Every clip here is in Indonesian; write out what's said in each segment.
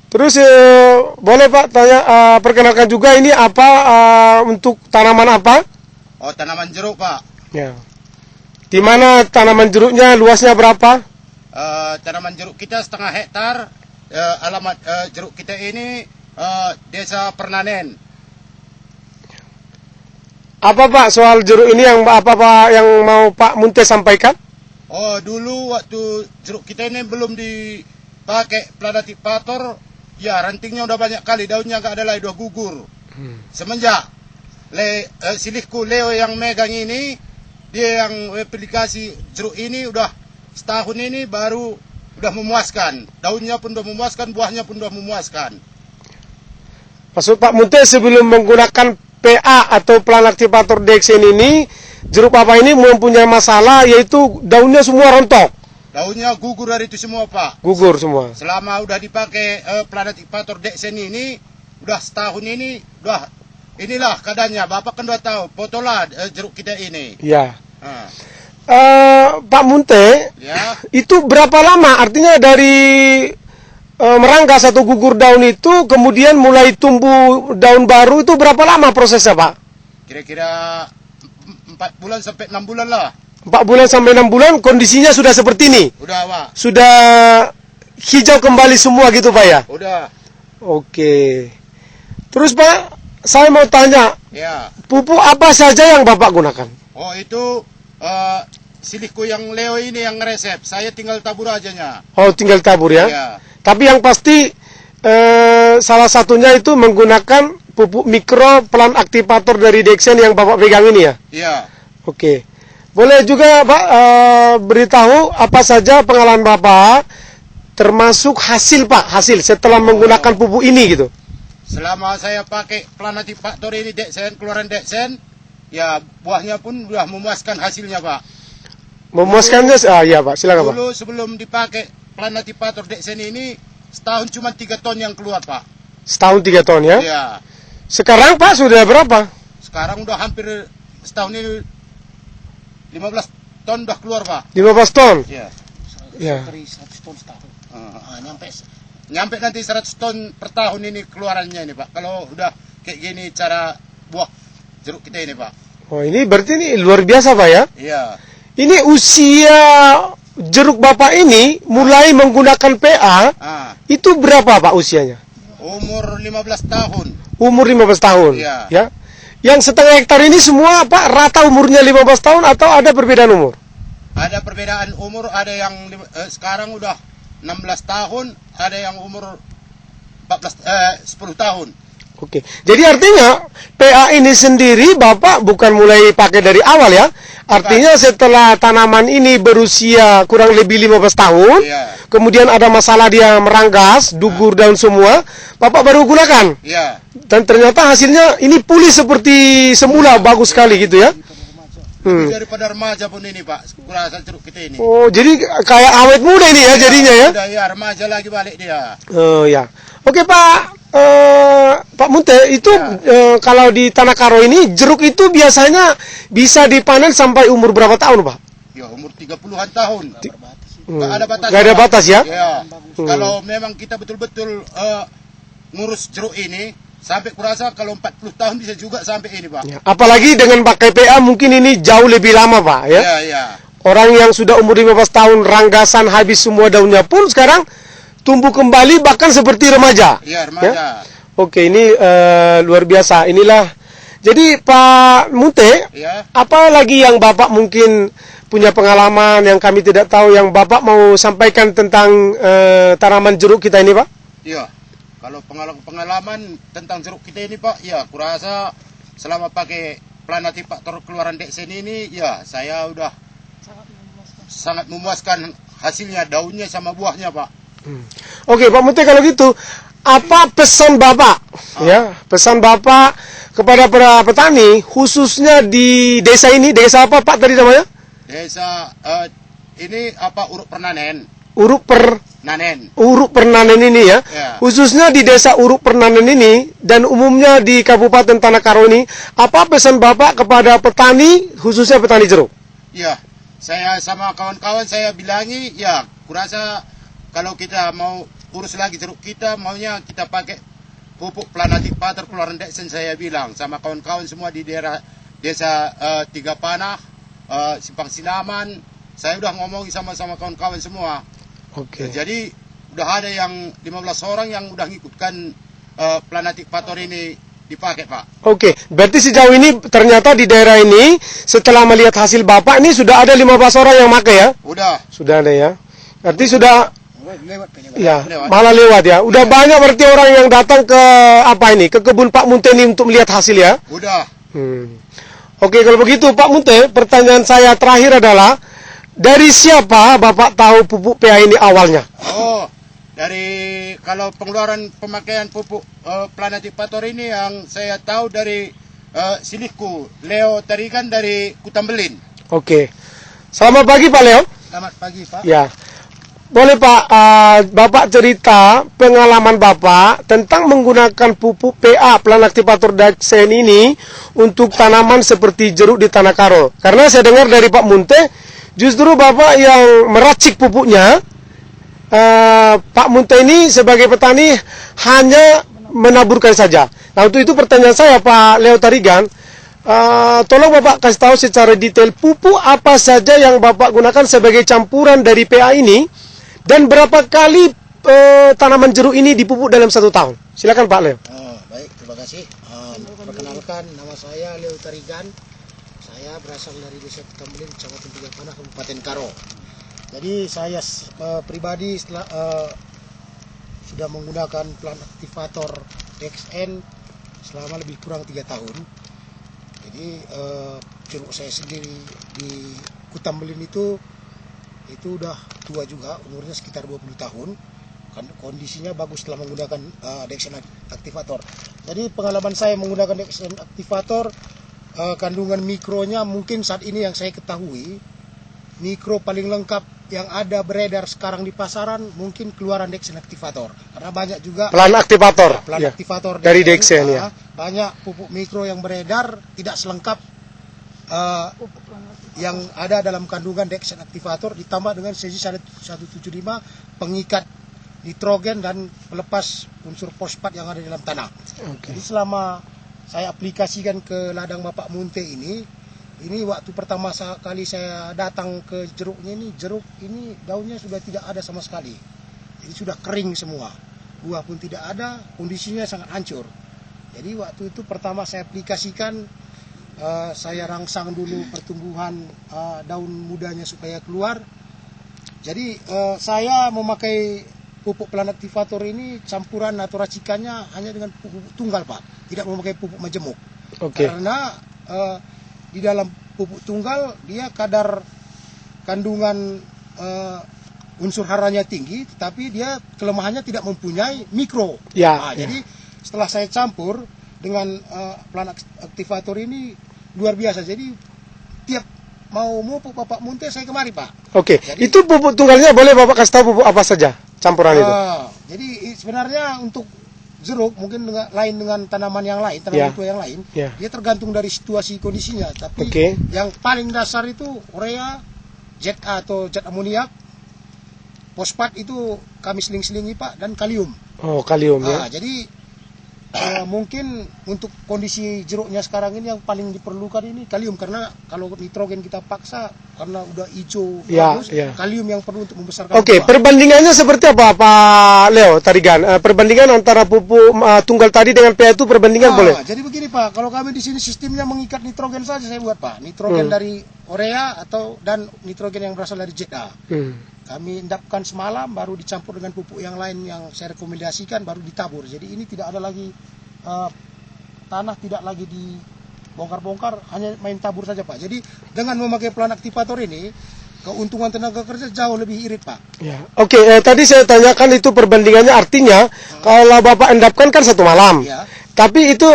Terus boleh Pak tanya, perkenalkan juga ini apa, untuk tanaman apa? Oh, tanaman jeruk Pak. Ya. Di mana tanaman jeruknya, luasnya berapa? Tanaman jeruk kita 1,5 hektar. Alamat jeruk kita ini Desa Pernanen. Apa Pak soal jeruk ini yang apa yang mau Pak Munte sampaikan? Oh, dulu waktu jeruk kita ini belum dipakai Planatypator, ya rantingnya udah banyak kali, daunnya nggak ada lagi, udah gugur. Semenjak silihku Leo yang megang ini, dia yang aplikasi jeruk ini udah setahun ini baru udah memuaskan. Daunnya pun udah memuaskan, buahnya pun udah memuaskan. Maksud Pak Munte sebelum menggunakan PA atau Planatypator Dexen ini, jeruk papa ini mempunyai masalah, yaitu daunnya semua rontok. Daunnya gugur dari itu semua Pak. Gugur semua. Selama udah dipakai Planatypator Dexen ini, udah setahun ini, udah inilah keadaannya. Bapak kan udah tahu, fotolah jeruk kita ini. Ya. Pak Munte, Ya. itu berapa lama? Artinya dari meranggas atau gugur daun itu, kemudian mulai tumbuh daun baru, itu berapa lama prosesnya Pak? Kira-kira 4 bulan sampai 6 bulan lah. 4 bulan sampai 6 bulan kondisinya sudah seperti ini? Udah Pak. Sudah hijau kembali semua gitu Pak ya? Udah. Oke. Terus Pak, saya mau tanya, Ya. pupuk apa saja yang Bapak gunakan? Oh, itu silihku yang Leo ini yang resep. Saya tinggal tabur ajanya. Oh, tinggal tabur ya? Ya. Tapi yang pasti salah satunya itu menggunakan pupuk mikro Planatypator dari Dexen yang Bapak pegang ini ya? Iya. Oke. Boleh juga Pak beritahu apa saja pengalaman Bapak, termasuk hasil Pak, hasil setelah menggunakan pupuk ini gitu? Selama saya pakai Planatypator ini Dexen, keluaran Dexen, ya buahnya pun sudah memuaskan hasilnya Pak. Memuaskannya? Iya Pak, silakan Pak. Dulu sebelum dipakai Planatypator Dexen ini, setahun cuma 3 ton yang keluar Pak. Setahun 3 ton ya? Iya. Sekarang Pak sudah berapa? Sekarang udah hampir setahun ini 15 ton udah keluar Pak. 15 ton? Iya. Ya. 100 ton setahun. Nyampe nanti 100 ton per tahun ini keluarannya ini Pak. Kalau udah kayak gini cara buah jeruk kita ini Pak. Oh, ini berarti ini luar biasa Pak ya? Iya. Ini usia jeruk Bapak ini mulai menggunakan PA, itu berapa Pak usianya? Umur 15 tahun. Umur 15 tahun. Iya. Ya. Yang setengah hektar ini semua Pak rata umurnya 15 tahun atau ada perbedaan umur? Ada perbedaan umur, ada yang sekarang udah 16 tahun, ada yang umur 10 tahun. Oke. Jadi artinya PA ini sendiri Bapak bukan mulai pakai dari awal ya? Artinya setelah tanaman ini berusia kurang lebih 15 tahun, Iya. kemudian ada masalah dia meranggas, gugur daun semua, Bapak baru gunakan. Iya. Dan ternyata hasilnya ini pulih seperti semula, bagus sekali gitu ya. Lebih daripada remaja pun ini Pak, kurasa jeruk kita ini. Oh, jadi kayak awet muda ini ya jadinya ya? Udah ya, remaja lagi balik dia. Oh ya. Oke Pak, Pak Munte, itu kalau di Tanah Karo ini jeruk itu biasanya bisa dipanen sampai umur berapa tahun Pak? Ya, umur 30-an tahun. Nggak ada batas. Nggak ada Pak. batas ya? Ya. Kalau memang kita betul-betul ngurus jeruk ini, sampai kurasa kalau 40 tahun bisa juga sampai ini Pak. Ya, apalagi dengan pakai PA mungkin ini jauh lebih lama Pak ya? Iya, iya. Orang yang sudah umur 15 tahun ranggasan habis semua daunnya pun sekarang tumbuh kembali bahkan seperti remaja. Iya, remaja. Ya? Oke, ini luar biasa. Inilah. Jadi Pak Munte, Iya. apa lagi yang Bapak mungkin punya pengalaman yang kami tidak tahu yang Bapak mau sampaikan tentang tanaman jeruk kita ini Pak? Iya. Kalau pengalaman tentang jeruk kita ini Pak, ya kurasa selama pakai Planatypator keluaran Dexen ini, ya saya udah sangat memuaskan hasilnya, daunnya sama buahnya Pak. Oke Pak Munte, kalau gitu apa pesan Bapak ya, pesan Bapak kepada para petani khususnya di desa ini, desa apa Pak tadi namanya? Desa ini apa, Uruk Pernanen. Uruk Pernanen ini ya. Ya. Khususnya di desa Uruk Pernanen ini dan umumnya di Kabupaten Tanah Karo ini, apa pesan Bapak kepada petani khususnya petani jeruk? Ya, saya sama kawan-kawan saya bilangi, ya kurasa kalau kita mau urus lagi jeruk kita, maunya kita pakai pupuk Planatic-Pator keluaran Dexen. Saya bilang sama kawan-kawan semua di daerah desa Tiga Panah, Simpang Sinaman, saya udah ngomong sama kawan-kawan semua. Oke. Jadi udah ada yang 15 orang yang udah ngikutkan Planatic-Pator ini dipakai, Pak. Oke, berarti sejauh ini ternyata di daerah ini setelah melihat hasil Bapak ini sudah ada 15 orang yang pakai ya? Sudah ada ya. Berarti sudah ya, malah lewat ya. Udah banyak berarti orang yang datang ke ke kebun Pak Munte ini untuk melihat hasil ya? Udah. Oke, kalau begitu Pak Munte, pertanyaan saya terakhir adalah dari siapa Bapak tahu pupuk PA ini awalnya? Dari kalau pengeluaran pemakaian pupuk Planatic-Pator ini yang saya tahu dari Siliku Leo Tarigan dari Kutambelin. Oke. Selamat pagi Pak Leo. Selamat pagi, Pak. Ya. Boleh Pak, Bapak cerita pengalaman Bapak tentang menggunakan pupuk PA Planatic-Pator Dexen ini untuk tanaman seperti jeruk di Tanah Karo. Karena saya dengar dari Pak Munte, justru Bapak yang meracik pupuknya. Pak Munte ini sebagai petani hanya menaburkan saja. Nah, untuk itu pertanyaan saya Pak Leo Tarigan, tolong Bapak kasih tahu secara detail pupuk apa saja yang Bapak gunakan sebagai campuran dari PA ini dan berapa kali tanaman jeruk ini dipupuk dalam 1 tahun. Silakan Pak Leo. Baik, terima kasih. Perkenalkan, nama saya Leo Tarigan. Saya berasal dari Desa Kutambelin, Kecamatan Tiga Panah, Kabupaten Karo. Jadi saya pribadi sudah menggunakan Planatic-Pator Dexen selama lebih kurang 3 tahun. Jadi jeruk saya sendiri di Kutambelin itu udah tua juga, umurnya sekitar 20 tahun. Kondisinya bagus setelah menggunakan Dexen Activator. Jadi pengalaman saya menggunakan Dexen Activator, kandungan mikronya mungkin saat ini yang saya ketahui, mikro paling lengkap yang ada beredar sekarang di pasaran mungkin keluaran Dexen Activator. Karena banyak juga Planatic-Pator Planatic-Pator dari Dexen ya. Banyak pupuk mikro yang beredar tidak selengkap yang ada dalam kandungan Dexen Activator, ditambah dengan sesi 175 pengikat nitrogen dan pelepas unsur fosfat yang ada dalam tanah. Jadi selama saya aplikasikan ke ladang Bapak Munte ini waktu pertama kali saya datang ke jeruknya ini, jeruk ini daunnya sudah tidak ada sama sekali. Jadi sudah kering semua. Buah pun tidak ada, kondisinya sangat hancur. Jadi waktu itu pertama saya aplikasikan, saya rangsang dulu pertumbuhan daun mudanya supaya keluar. Jadi saya memakai pupuk Planatic-Pator ini campuran atau racikannya hanya dengan pupuk tunggal, Pak. Tidak memakai pupuk majemuk. Karena di dalam pupuk tunggal dia kadar kandungan unsur haranya tinggi, tetapi dia kelemahannya tidak mempunyai mikro. Jadi setelah saya campur dengan Planatic-Pator ini luar biasa. Jadi tiap mau pupuk Bapak Munte saya kemari, Pak. Jadi, itu pupuk tunggalnya boleh Bapak kasih tahu pupuk apa saja campuran itu? Jadi sebenarnya untuk jeruk mungkin lain dengan tanaman yang lain, tanaman tua yang lain, dia tergantung dari situasi kondisinya. Tapi yang paling dasar itu urea, ZA atau zat amoniak, fosfat itu kami seling-selingi, Pak, dan kalium. Kalium ya. Jadi mungkin untuk kondisi jeruknya sekarang ini yang paling diperlukan ini kalium, karena kalau nitrogen kita paksa karena udah hijau bagus, kalium yang perlu untuk membesarkan. Perbandingannya seperti apa Pak Leo Tarigan? Perbandingan antara pupuk tunggal tadi dengan PA itu perbandingan boleh? Jadi begini, Pak, kalau kami di sini sistemnya mengikat nitrogen saja saya buat, Pak. Nitrogen dari urea dan nitrogen yang berasal dari ZA. Kami endapkan semalam, baru dicampur dengan pupuk yang lain yang saya rekomendasikan, baru ditabur. Jadi ini tidak ada lagi tanah, tidak lagi dibongkar-bongkar, hanya main tabur saja, Pak. Jadi dengan memakai Planatic-Pator ini, keuntungan tenaga kerja jauh lebih irit, Pak. Tadi saya tanyakan itu perbandingannya, artinya kalau Bapak endapkan kan 1 malam. Tapi itu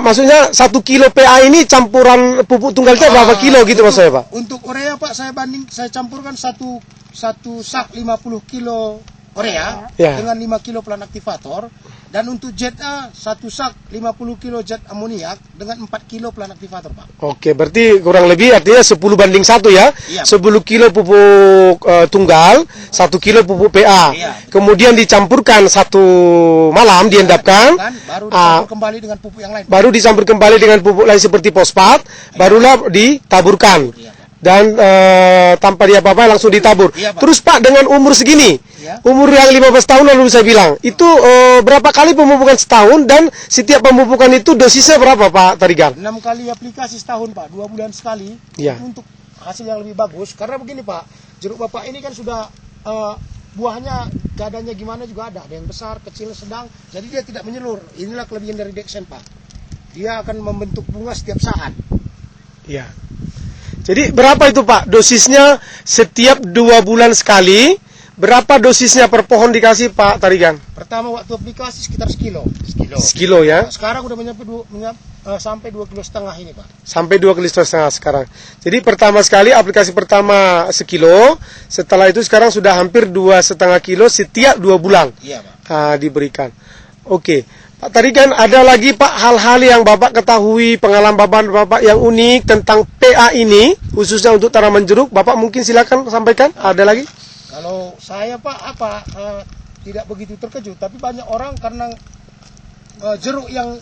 maksudnya 1 kilo PA ini campuran pupuk tunggalnya berapa kilo gitu maksudnya, Pak? Untuk urea, Pak, saya campurkan satu sak 50 kilo urea dengan 5 kilo Planatic-Pator. Dan untuk jetnya, satu sak 50 kilo jet amoniak dengan 4 kilo pelan aktivator, Pak. Oke, berarti kurang lebih artinya 10:1 ya. Iya. 10 kilo pupuk tunggal, 1 kilo pupuk PA. Iya. Kemudian dicampurkan satu malam, diendapkan. Baru dicampur kembali dengan pupuk yang lain. Baru dicampur kembali dengan pupuk lain seperti fosfat, barulah ditaburkan. Iya, Pak. Dan tanpa dia apa-apa langsung ditabur. Iya, Pak. Terus Pak, dengan umur segini, Iya. umur yang 15 tahun lalu saya bilang, itu berapa kali pemupukan setahun dan setiap pemupukan itu dosisnya berapa Pak Tarigan? 6 kali aplikasi setahun, Pak. 2 bulan sekali. Iya. Untuk hasil yang lebih bagus. Karena begini, Pak, jeruk Bapak ini kan sudah buahnya dadanya gimana juga ada yang besar, kecil, sedang. Jadi dia tidak menyelur. Inilah kelebihan dari Dexen, Pak. Dia akan membentuk bunga setiap saat. Iya. Jadi berapa itu Pak dosisnya setiap 2 bulan sekali? Berapa dosisnya per pohon dikasih Pak Tarigan? Pertama waktu aplikasi sekitar sekilo. Sekilo ya? Sekarang udah sampai 2,5 kilo ini, Pak. Sampai 2,5 kilo sekarang. Jadi pertama sekali aplikasi pertama sekilo, setelah itu sekarang sudah hampir 2,5 kilo setiap 2 bulan. Iya, Pak. Diberikan. Oke. Pak Tarigan, ada lagi Pak hal-hal yang Bapak ketahui, pengalaman Bapak yang unik tentang PA ini, khususnya untuk tanaman jeruk, Bapak mungkin silakan sampaikan, ada lagi? Kalau saya, Pak, tidak begitu terkejut, tapi banyak orang karena jeruk yang,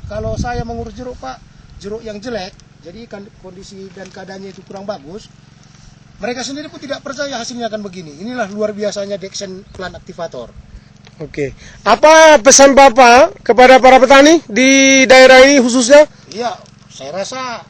kalau saya mengurus jeruk, Pak, jeruk yang jelek, jadi kan kondisi dan keadaannya itu kurang bagus, mereka sendiri pun tidak percaya hasilnya akan begini. Inilah luar biasanya Dexen Plant Activator. Oke. Apa pesan Bapak kepada para petani di daerah ini khususnya? Iya, saya rasa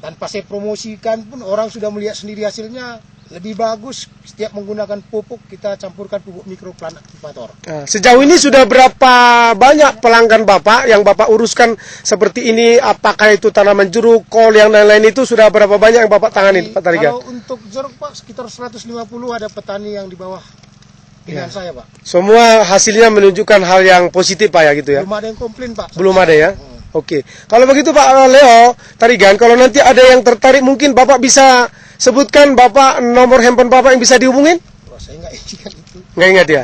tanpa saya promosikan pun orang sudah melihat sendiri hasilnya. Lebih bagus setiap menggunakan pupuk kita campurkan pupuk mikroplant aktivator. Nah, sejauh ini sudah berapa banyak pelanggan Bapak yang Bapak uruskan seperti ini? Apakah itu tanaman jeruk, kol, yang lain-lain itu sudah berapa banyak yang Bapak tangani Pak Tarigan? Kalau untuk jeruk, Pak, sekitar 150 ada petani yang di bawah pilihan saya, Pak. Semua hasilnya menunjukkan hal yang positif Pak ya gitu ya? Belum ada yang komplain, Pak. Belum ada ya? Oke. Kalau begitu Pak Leo Tarigan, kalau nanti ada yang tertarik mungkin Bapak bisa sebutkan Bapak nomor handphone Bapak yang bisa dihubungin? Wah, saya nggak ingat itu. Nggak ingat ya?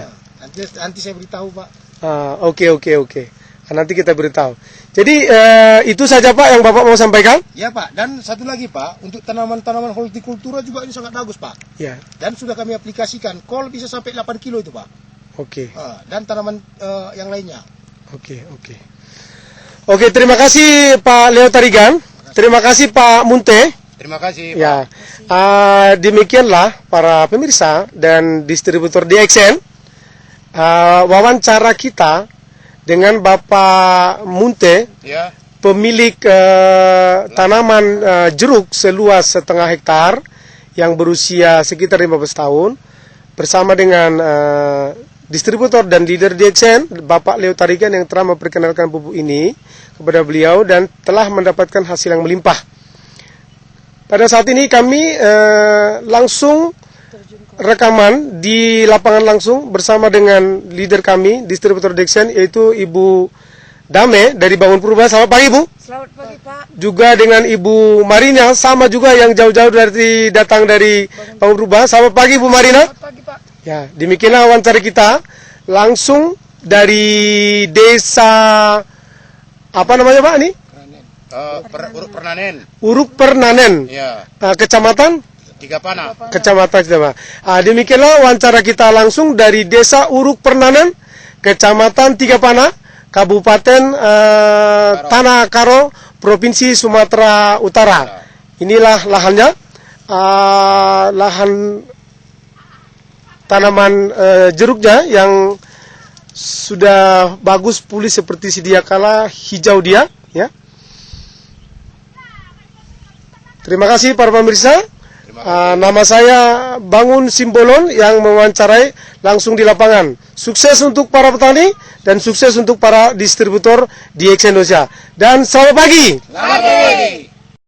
Nanti saya beritahu, Pak. Oke. Nanti kita beritahu. Jadi itu saja Pak yang Bapak mau sampaikan? Ya, Pak. Dan satu lagi, Pak, untuk tanaman-tanaman hortikultura juga ini sangat bagus, Pak. Ya. Dan sudah kami aplikasikan. Kol bisa sampai 8 kilo itu, Pak. Oke. Dan tanaman yang lainnya. Oke, terima kasih Pak Leo Tarigan. Terima kasih Pak Munte. Terima kasih, Pak. Ya, demikianlah para pemirsa dan distributor DXN wawancara kita dengan Bapak Munte, Ya. pemilik tanaman jeruk seluas 1,5 hektar yang berusia sekitar 15 tahun, bersama dengan distributor dan leader DXN, Bapak Leo Tarigan, yang telah memperkenalkan pupuk ini kepada beliau dan telah mendapatkan hasil yang melimpah. Pada saat ini kami langsung rekaman di lapangan langsung bersama dengan leader kami, distributor DXN, yaitu Ibu Dame dari Bangun Purba. Selamat pagi, Bu. Selamat pagi, Pak. Juga dengan Ibu Marina, sama juga yang jauh-jauh datang dari Bangun Purba. Selamat pagi, Bu Marina. Selamat pagi, Pak. Ya, demikianlah wawancara kita langsung dari desa apa namanya Pak ini? Uruk Pernanen. Uruk Pernanen. Ya. Kecamatan? Tiga Panah. Kecamatan Citama. Demikianlah wawancara kita langsung dari desa Uruk Pernanen, Kecamatan Tiga Panah, Kabupaten Tanah Karo, Provinsi Sumatera Utara. Inilah lahannya, lahan tanaman jeruknya yang sudah bagus pulih seperti sedia kala, hijau dia, ya. Terima kasih para pemirsa. Nama saya Bangun Simbolon yang mewawancarai langsung di lapangan. Sukses untuk para petani dan sukses untuk para distributor DXN Indonesia. Dan selamat pagi. Selamat pagi.